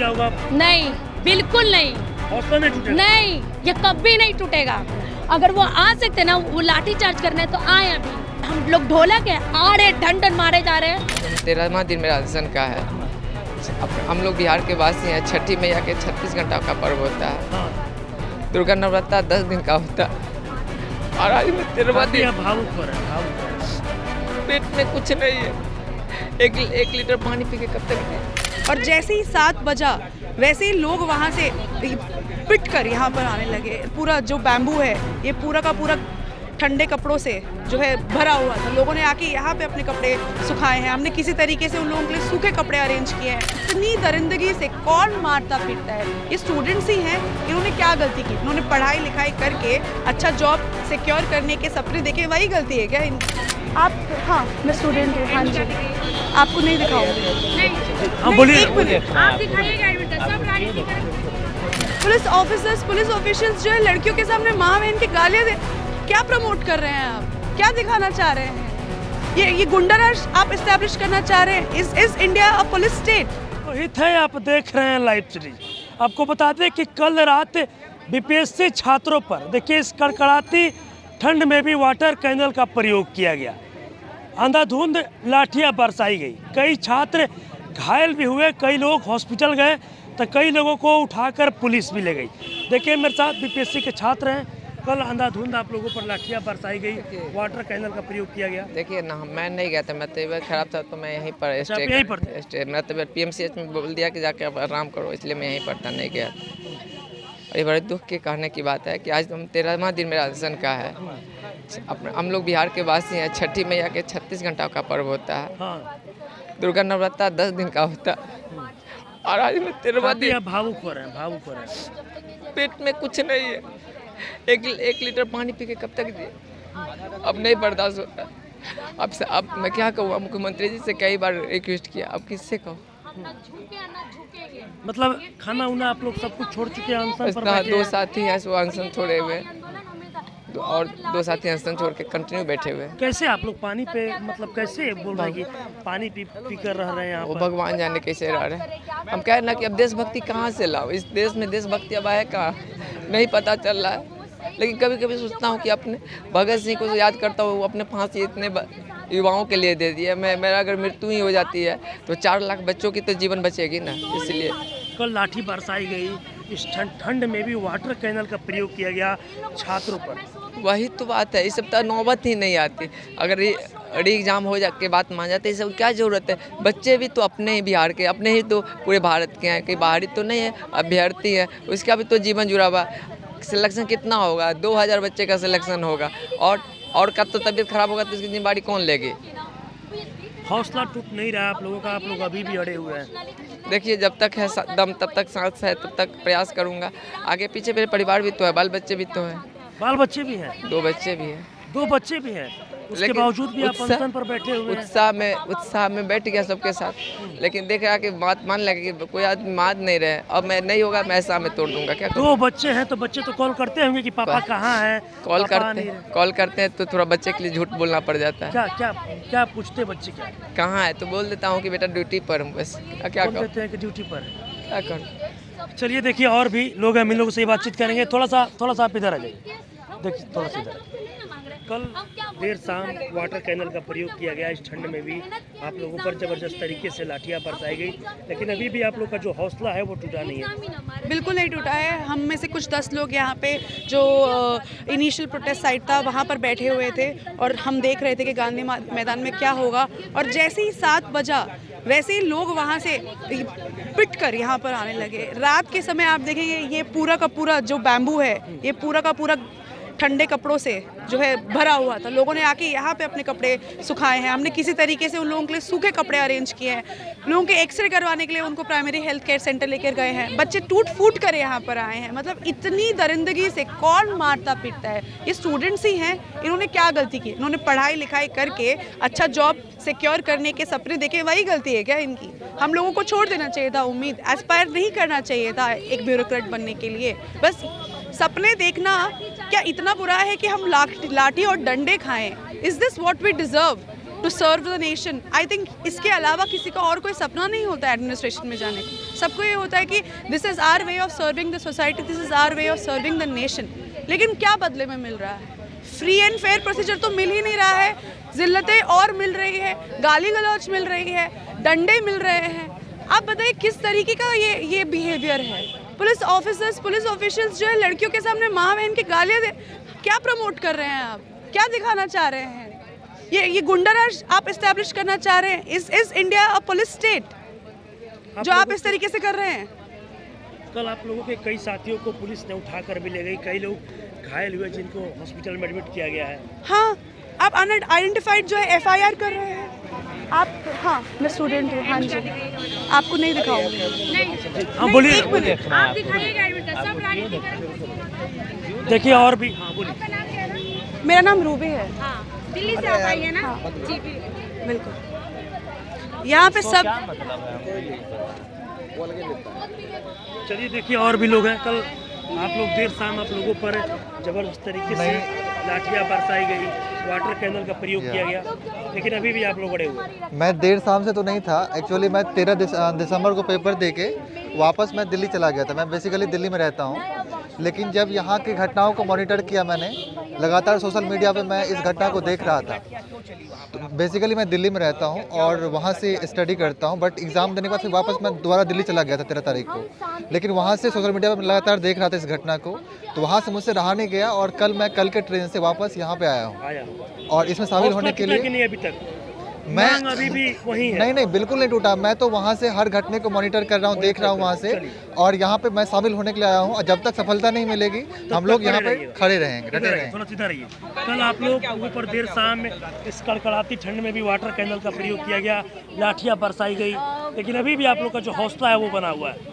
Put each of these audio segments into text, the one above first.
दिया होगा? नहीं, बिल्कुल नहीं, हौसला नहीं टूटेगा? नहीं, ये कभी नहीं टूटेगा। अगर वो आ सकते ना, वो लाठी चार्ज करने तो आए अभी। हम लोग ढोलक है, आड़े ढन मारे जा रहे हैं। 13वां दिन मेरा राशन का है। हम लोग बिहार के वासी हैं। छठी मैया के 36 घंटा का पर्व होता है। हाँ। दुर्गा नवरात्रा 10 दिन का होता है और आज में 13वां दिन। भावुक हो रहा है। पेट में कुछ नहीं है। एक लीटर पानी पी के कब तक गए? और जैसे ही 7 बजा वैसे ही लोग वहाँ से पिट कर यहाँ पर आने लगे। पूरा जो बैम्बू है ये पूरा का पूरा ठंडे कपड़ों से जो है भरा हुआ था। लोगों ने आके यहाँ पे अपने कपड़े सुखाए हैं। हमने किसी तरीके से उन लोगों के लिए सूखे कपड़े अरेंज किए हैं। इतनी दरिंदगी से कौन मारता पीटता है? ये स्टूडेंट्स ही हैं। इन्होंने क्या गलती की? इन्होंने पढ़ाई लिखाई करके अच्छा जॉब सिक्योर करने के सपने देखे, वही गलती है क्या आप? हाँ, मैं स्टूडेंट हूँ। हाँ जी, आपको नहीं दिखाऊंगी। हाँ बोलिए। पुलिस ऑफिसर्स, पुलिस ऑफिशियल्स जो है लड़कियों के सामने माँ बहन की गालियाँ दे, क्या प्रमोट कर रहे हैं आप? क्या दिखाना चाह रहे हैं? ये गुंडा राज आप इस्टेब्लिश करना चाह रहे हैं? Is India a police state? हित है, आप देख रहे हैं लाइव सीरीज। आपको बता दें कि कल रात बीपीएससी छात्रों पर देखिए इस कड़कड़ाती ठंड में भी वाटर कैनल का प्रयोग किया गया। अंधाधुंध लाठियां बरसाई गई। कई छात्र घायल भी हुए, कई लोग हॉस्पिटल गए तो कई लोगों को उठाकर पुलिस भी ले गई। देखिए मेरे साथ बीपीएससी के छात्र हैं। कल अंधाधुंध आप लोगों पर लाठियां बरसाई गई, वाटर कैनल का प्रयोग किया गया। देखिए ना, मैं नहीं गया था। मेरा तबीयत खराब था तो मैं यहीं पर मेरा तबीयत पीएमसीएच में बोल दिया कि जाके आप आराम करो, इसलिए मैं यहीं पर था, नहीं गया। और ये बड़े दुख के कहने की बात है कि आज हम 13वां दिन मेरा राशन का है। हम लोग बिहार के वासी हैं। छठी मैया के 36 घंटा का पर्व होता है। हाँ। दुर्गा नवरात्रा 10 दिन का होता है और आज में 13वां दिन। भावुक हो रहे हैं। पेट में कुछ नहीं है। एक लीटर पानी पी के कब तक दिए? अब नहीं बर्दाश्त होता। अब मैं क्या कहूँ? मुख्यमंत्री जी से कई बार रिक्वेस्ट किया, अब किससे कहूँ? मतलब खाना उना आप लोग सब कुछ छोड़ चुके हैं? अनशन पर बैठे 2 साथी हैं वो अनशन छोड़े हुए और 2 साथी अनशन छोड़ के कंटिन्यू बैठे हुए। कैसे आप लोग पानी पे, मतलब कैसे बोल रहे हैं कि पानी पी कर रह रहे हैं यहाँ वो पर? भगवान जाने कैसे रह रहे हैं। हम कह रहे ना कि अब देशभक्ति कहाँ से लाओ? इस देश में देशभक्ति अब है कहाँ, नहीं पता चल रहा है। लेकिन कभी कभी सोचता हूँ कि अपने भगत सिंह को याद करता हूँ। अपने फांसी इतने युवाओं के लिए दे दिया। मेरा अगर मृत्यु ही हो जाती है तो 4 लाख बच्चों की तो जीवन बचेगी ना, इसलिए। कल लाठी बरसाई गई। इस ठंड में भी वाटर कैनल का प्रयोग किया गया छात्रों पर। वही तो बात है, इस सब तो नौबत ही नहीं आती। अगर री एग्जाम हो जा के बात मान जाते, सब क्या ज़रूरत है? बच्चे भी तो अपने ही बिहार के, अपने ही तो पूरे भारत के हैं, कहीं बाहरी तो नहीं है। अभ्यर्थी है, उसका भी तो जीवन जुड़ा हुआ। सिलेक्शन कितना होगा? 2000 बच्चे का सिलेक्शन होगा और कब तो तबीयत खराब होगा तो इसकी जिम्मेदारी कौन लेगी? हौसला टूट नहीं रहा आप लोगों का, आप लोग अभी भी अड़े हुए हैं। देखिए, जब तक है दम, तब तक सांस है, तब तक प्रयास करूंगा। आगे पीछे मेरे परिवार भी तो है, बाल बच्चे भी तो हैं। बाल बच्चे भी हैं? 2 बच्चे भी हैं। 2 बच्चे भी हैं, उसके बावजूद भी आप अनशन पर बैठे हुए हैं। उत्साह में बैठ गया सबके साथ। लेकिन देख रहा कि बात मान लगे कि कोई आदमी मान नहीं रहे। अब मैं नहीं होगा, मैं ऐसा में तोड़ दूंगा। क्या 2 बच्चे हैं तो बच्चे तो कॉल करते होंगे कि पापा कहाँ हैं? कॉल करते हैं तो थोड़ा बच्चे के लिए झूठ बोलना पड़ जाता है। क्या पूछते बच्चे? कहाँ है तो बोल देता हूँ कि बेटा ड्यूटी पर हूँ, बस। क्या कहते हैं कि ड्यूटी पर? क्या करूँ? चलिए देखिए, और भी लोग हैं, हम इन लोगों से बातचीत करेंगे। थोड़ा सा आप इधर आ जाइए। देखिए थोड़ा सा इधर। कल देर शाम वाटर कैनल का प्रयोग किया गया। इस ठंड में भी आप लोगों पर ज़बरदस्त तरीके से लाठियां बरसाई गई, लेकिन अभी भी आप लोग का जो हौसला है वो टूटा नहीं है। बिल्कुल नहीं टूटा है। हम में से कुछ 10 लोग यहाँ पे जो इनिशियल प्रोटेस्ट साइट था वहाँ पर बैठे हुए थे और हम देख रहे थे कि गांधी मैदान में क्या होगा। और जैसे ही 7 बजा वैसे ही लोग वहाँ से पिट कर यहाँ पर आने लगे। रात के समय आप देखेंगे ये पूरा का पूरा जो बैम्बू है ये पूरा का पूरा ठंडे कपड़ों से जो है भरा हुआ था। लोगों ने आके यहाँ पे अपने कपड़े सुखाए हैं। हमने किसी तरीके से उन लोगों के लिए सूखे कपड़े अरेंज किए हैं। लोगों के एक्सरे करवाने के लिए उनको प्राइमरी हेल्थ केयर सेंटर लेकर गए हैं। बच्चे टूट फूट कर यहाँ पर आए हैं। मतलब इतनी दरिंदगी से कौन मारता पीटता है? ये स्टूडेंट्स ही हैं। इन्होंने क्या गलती की? इन्होंने पढ़ाई लिखाई करके अच्छा जॉब सिक्योर करने के सपने देखे, वही गलती है क्या इनकी? हम लोगों को छोड़ देना चाहिए था उम्मीद, एस्पायर नहीं करना चाहिए था एक ब्यूरोक्रेट बनने के लिए। बस सपने देखना क्या इतना बुरा है कि हम लाठी और डंडे खाएं? Is this what we deserve to serve the nation? I think इसके अलावा किसी का और कोई सपना नहीं होता एडमिनिस्ट्रेशन में जाने का। सबको ये होता है कि this is our way of serving the society, this is our way of serving the nation. लेकिन क्या बदले में मिल रहा है? फ्री एंड फेयर प्रोसीजर तो मिल ही नहीं रहा है, जिल्लतें और मिल रही है, गाली गलौज मिल रही है, डंडे मिल रहे हैं। आप बताइए किस तरीके का ये बिहेवियर है? पुलिस ऑफिसर्स, पुलिस ऑफिशियल्स जो है लड़कियों के सामने माँ बहन की गालियाँ दे, क्या प्रमोट कर रहे हैं आप? क्या दिखाना चाह रहे हैं? ये गुंडाराज आप इस्टेब्लिश करना चाह रहे हैं? Is India a police state जो आप इस तरीके से कर रहे हैं? कल आप लोगों के कई साथियों को पुलिस ने उठाकर भी ले गई, कई लोग घायल हुए जिनको हॉस्पिटल में एडमिट किया गया है। हाँ, आप अनआइडेंटिफाइड जो है FIR कर रहे हैं आप। हाँ, मैं स्टूडेंट हूँ। हाँ जी, आपको नहीं दिखाऊंगी। हाँ बोलिए। आप दिखाइएगा एडमिट, सब राजनीति करेंगे। देखिए और भी, हाँ बोलिए। मेरा नाम रूबी है। हाँ, दिल्ली से आप आई है ना? जी बिल्कुल। यहाँ पे सब चलिए देखिए और भी लोग हैं। कल आप लोग देर शाम आप लोगों पर जबरदस्त तरीके से लाठियाँ बरसाई गई, वाटर कैनल का प्रयोग किया गया, लेकिन अभी भी आप लोग अड़े हुए। मैं देर शाम से तो नहीं था, एक्चुअली मैं 13 दिसंबर को पेपर देके वापस मैं दिल्ली चला गया था। मैं बेसिकली दिल्ली में रहता हूँ, लेकिन जब यहाँ की घटनाओं को मॉनिटर किया मैंने, लगातार सोशल मीडिया पे मैं इस घटना को देख रहा था। तो बेसिकली मैं दिल्ली में रहता हूँ और वहाँ से स्टडी करता हूँ, बट एग्ज़ाम देने के बाद फिर वापस मैं दोबारा दिल्ली चला गया था 13 तारीख को। लेकिन वहाँ से सोशल मीडिया पर लगातार देख रहा था इस घटना को, तो वहाँ से मुझसे रहा नहीं गया और कल के ट्रेन से वापस यहाँ पे आया हूँ और इसमें शामिल होने के लिए। नहीं अभी तक मैं अभी भी वही है। नहीं बिल्कुल नहीं टूटा। मैं तो वहाँ से हर घटने को मॉनिटर कर रहा हूँ, देख रहा हूँ वहाँ से, और यहाँ पे मैं शामिल होने के लिए आया हूँ। और जब तक सफलता नहीं मिलेगी हम लोग यहाँ पे खड़े रहेंगे, डटे रहेंगे। थोड़ा सीधा रहिए। कल आप लोग ऊपर देर शाम में इस कड़कड़ाती ठंड में भी वाटर कैनल का प्रयोग किया गया, लाठियाँ बरसाई गई, लेकिन अभी भी आप लोग का जो हौसला है वो बना हुआ है।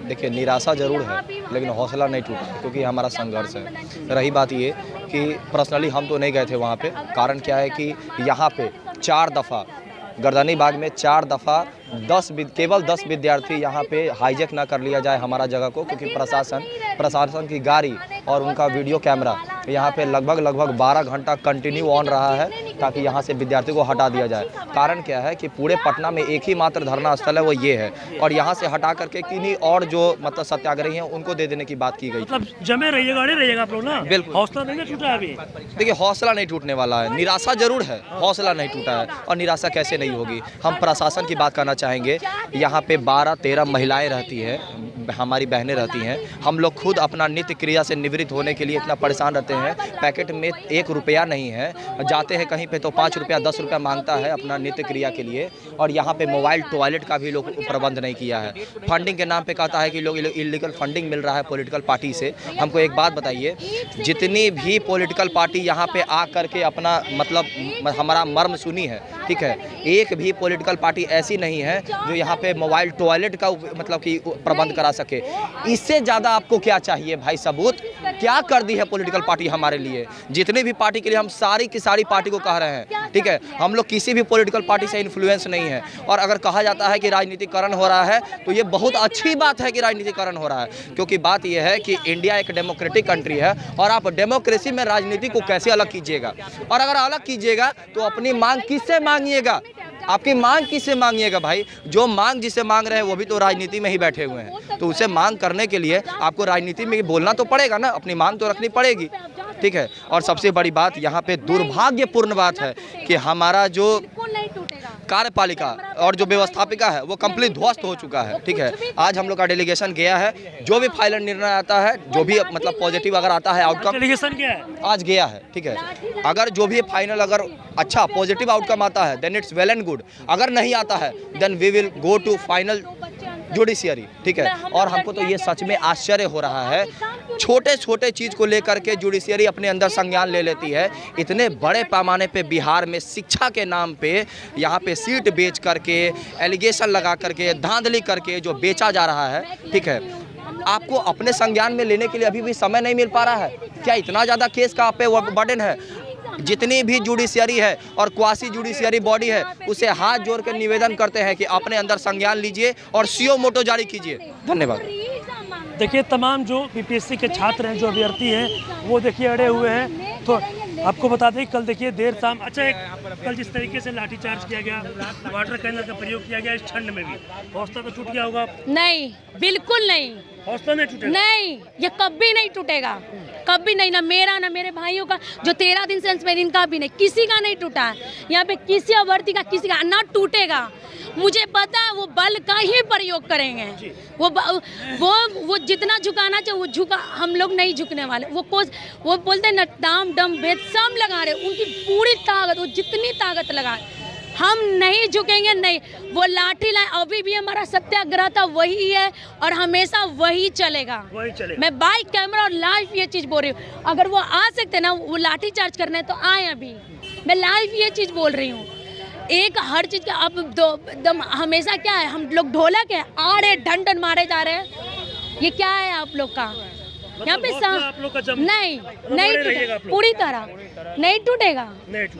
देखिए, निराशा जरूर है लेकिन हौसला नहीं टूटा, क्योंकि हमारा संघर्ष है। रही बात ये कि पर्सनली हम तो नहीं गए थे वहाँ पे। कारण क्या है कि यहाँ पे 4 दफ़ा गर्दनी बाग में 4 दफ़ा केवल 10 विद्यार्थी यहाँ पे हाईजैक ना कर लिया जाए हमारा जगह को, क्योंकि प्रशासन की गाड़ी और उनका वीडियो कैमरा यहाँ पे लगभग 12 घंटा कंटिन्यू ऑन रहा है, ताकि यहाँ से विद्यार्थी को हटा दिया जाए। कारण क्या है कि पूरे पटना में एक ही मात्र धरना स्थल है, वो ये है, और यहाँ से हटा करके किन्हीं और जो मतलब सत्याग्रही हैं उनको दे देने की बात की गई। मतलब जमे रहिएगा, अड़े रहिएगा आप लोग ना। बिल्कुल, हौसला नहीं टूटा अभी। देखिए, हौसला नहीं टूटने वाला है, निराशा जरूर है, हौसला नहीं टूटा है। और निराशा कैसे नहीं होगी? हम प्रशासन की बात करना चाहेंगे। यहाँ पे 12-13 महिलाएं रहती हैं, हमारी बहनें रहती हैं। हम लोग खुद अपना नित्य क्रिया से निवृत्त होने के लिए इतना परेशान रहते हैं। पैकेट में 1 रुपया नहीं है, जाते हैं कहीं पे तो 5 रुपया 10 रुपया मांगता है अपना नित्य क्रिया के लिए। और यहाँ पे मोबाइल टॉयलेट का भी लोग प्रबंध नहीं किया है। फंडिंग के नाम पे कहता है कि लोग इलीगल फंडिंग मिल रहा है पॉलिटिकल पार्टी से। हमको एक बात बताइए, जितनी भी पॉलिटिकल पार्टी यहाँ पे आ करके अपना मतलब हमारा मर्म सुनी है, ठीक है, एक भी पॉलिटिकल पार्टी ऐसी नहीं है जो यहाँ पे मोबाइल टॉयलेट का मतलब कि प्रबंध करा सके। इससे ज़्यादा आपको क्या चाहिए भाई? सबूत क्या कर दी है पॉलिटिकल पार्टी हमारे लिए? जितने भी पार्टी के लिए हम सारी की सारी पार्टी को कह रहे हैं, ठीक है, हम लोग किसी भी पॉलिटिकल पार्टी से इन्फ्लुएंस नहीं है। और अगर कहा जाता है कि राजनीतिकरण हो रहा है तो ये बहुत अच्छी बात है कि राजनीतिकरण हो रहा है, क्योंकि बात यह है कि इंडिया एक डेमोक्रेटिक कंट्री है और आप डेमोक्रेसी में राजनीति को कैसे अलग कीजिएगा? और अगर अलग कीजिएगा तो अपनी मांग किससे मांगिएगा? आपकी मांग किससे मांगिएगा भाई? जो मांग जिसे मांग रहे हैं वो भी तो राजनीति में ही बैठे हुए हैं, तो उसे मांग करने के लिए आपको राजनीति में बोलना तो पड़ेगा ना, अपनी मांग तो रखनी पड़ेगी, ठीक है। और सबसे बड़ी बात यहाँ पे दुर्भाग्यपूर्ण बात है कि हमारा जो कार्यपालिका और जो व्यवस्थापिका है वो कंप्लीट ध्वस्त हो चुका है, ठीक है। आज हम लोग का डेलीगेशन गया है, जो भी फाइनल निर्णय आता है, जो भी मतलब पॉजिटिव अगर आता है आउटकम, डेलीगेशन क्या है आज गया है, ठीक है। अगर जो भी फाइनल अगर अच्छा पॉजिटिव आउटकम आता है then it's well and good, अगर नहीं आता है then we will go to final judiciary, ठीक है। और हमको तो ये सच में आश्चर्य हो रहा है, छोटे छोटे चीज़ को लेकर के जुडिशियरी अपने अंदर संज्ञान ले लेती है। इतने बड़े पैमाने पे बिहार में शिक्षा के नाम पे यहाँ पे सीट बेच करके, एलिगेशन लगा करके, धांधली करके जो बेचा जा रहा है, ठीक है, आपको अपने संज्ञान में लेने के लिए अभी भी समय नहीं मिल पा रहा है क्या? इतना ज़्यादा केस का आप पे बर्डन है? जितनी भी जुडिशियरी है और क्वासी जुडिशियरी बॉडी है, उसे हाथ जोड़ कर निवेदन करते हैं कि अपने अंदर संज्ञान लीजिए और सीओ मोटो जारी कीजिए। धन्यवाद। देखिए, तमाम जो बीपीएससी के छात्र हैं, जो अभ्यर्थी हैं, वो देखिए अड़े हुए हैं। तो आपको बता दें कल देखिए देर शाम कल जिस तरीके से लाठीचार्ज किया गया, वाटर कैनल का प्रयोग किया गया, इस ठंड में भी हौसला तो टूट गया होगा। नहीं, बिल्कुल नहीं, हौसला नहीं टूटेगा। नहीं, ये कभी नहीं टूटेगा, कभी नहीं, ना मेरा ना मेरे भाइयों का, जो 13 दिन से में इनका भी नहीं, किसी का नहीं टूटा है। यहाँ पे किसी अभ्यर्थी का किसी का ना टूटेगा। मुझे पता है वो बल का ही प्रयोग करेंगे। वो जितना झुकाना चाहिए वो झुका, हम लोग नहीं झुकने वाले। वो बोलते हैं ना दाम दम भेद सब लगा रहे, उनकी पूरी ताकत, वो जितनी ताकत लगाए, हम नहीं झुकेंगे। नहीं, वो लाठी लाए, अभी भी हमारा सत्याग्रह था वही है और हमेशा वही चलेगा। मैं बाइक कैमरा और लाइव ये चीज़ बोल रही हूँ। अगर वो आ सकते ना, वो लाठी चार्ज करने तो आए। अभी मैं लाइव ये चीज़ बोल रही हूँ। एक हर चीज़ का अब दम हमेशा क्या है, हम लोग ढोलक है, आड़े ढंढन मारे जा रहे हैं। ये क्या है आप लोग का यहाँ पे? नहीं टूटेगा, पूरी तरह नहीं टूटेगा,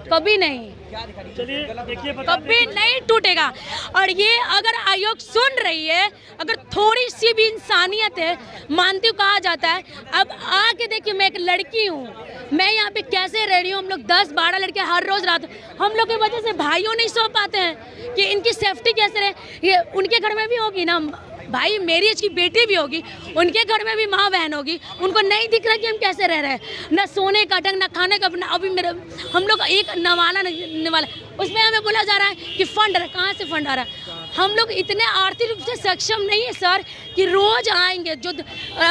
कभी नहीं, कभी नहीं टूटेगा। और ये अगर आयोग सुन रही है, अगर थोड़ी सी भी इंसानियत है, मानती हूँ, कहा जाता है। अब आके देखिए, मैं एक लड़की हूँ, मैं यहाँ पे कैसे रह रही हूँ। हम लोग 10-12 लड़के हर रोज रात, हम लोग की वजह से भाइयों नहीं सो पाते हैं कि इनकी सेफ्टी कैसे रहे। ये उनके घर में भी होगी ना भाई, मेरी एज की बेटी भी होगी, उनके घर में भी माँ बहन होगी, उनको नहीं दिख रहा कि हम कैसे रह रहे हैं, ना सोने का ढंग, ना खाने का। अभी हम लोग एक नवाला, उसमें हमें बोला जा रहा है कि फंड कहाँ से फंड आ रहा है। हम लोग इतने आर्थिक रूप से सक्षम नहीं है सर कि रोज आएंगे, जो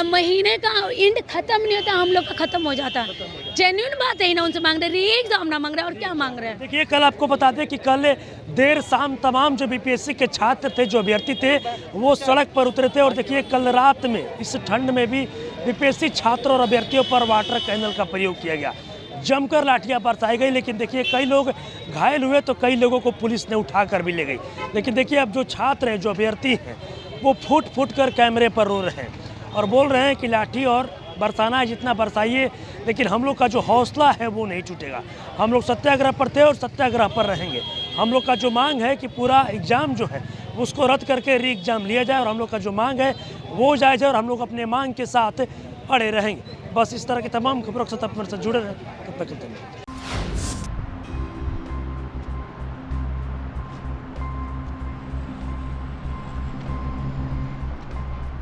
महीने का एंड खत्म नहीं होता, हम लोग का खत्म हो जाता है। जेन्युइन बात है ना, उनसे मांग रहे, एग्जाम ना मांग रहे और क्या मांग रहे हैं। देखिए कल आपको बता दें कि कल देर शाम तमाम जो बीपीएससी के छात्र थे, जो अभ्यर्थी थे, वो सड़क पर उतरे थे। और देखिए कल रात में इस ठंड में भी बीपीएससी छात्रों और अभ्यर्थियों पर वाटर कैनल का प्रयोग किया गया, जमकर लाठियां बरसाई गई। लेकिन देखिए कई लोग घायल हुए, तो कई लोगों को पुलिस ने उठाकर भी ले गई। लेकिन देखिए अब जो छात्र हैं, जो अभ्यर्थी हैं, वो फूट फूट कर कैमरे पर रो रहे हैं और बोल रहे हैं कि लाठी और बरसाना है जितना बरसाइए, लेकिन हम लोग का जो हौसला है वो नहीं टूटेगा। हम लोग सत्याग्रह पर थे और सत्याग्रह पर रहेंगे। हम लोग का जो मांग है कि पूरा एग्ज़ाम जो है उसको रद्द करके री एग्ज़ाम लिया जाए, और हम लोग का जो मांग है वो जायज़ है, और हम लोग अपने मांग के साथ अड़े रहेंगे। बस इस तरह के तमाम खबरों के साथ अपने से जुड़े रहें। तब तक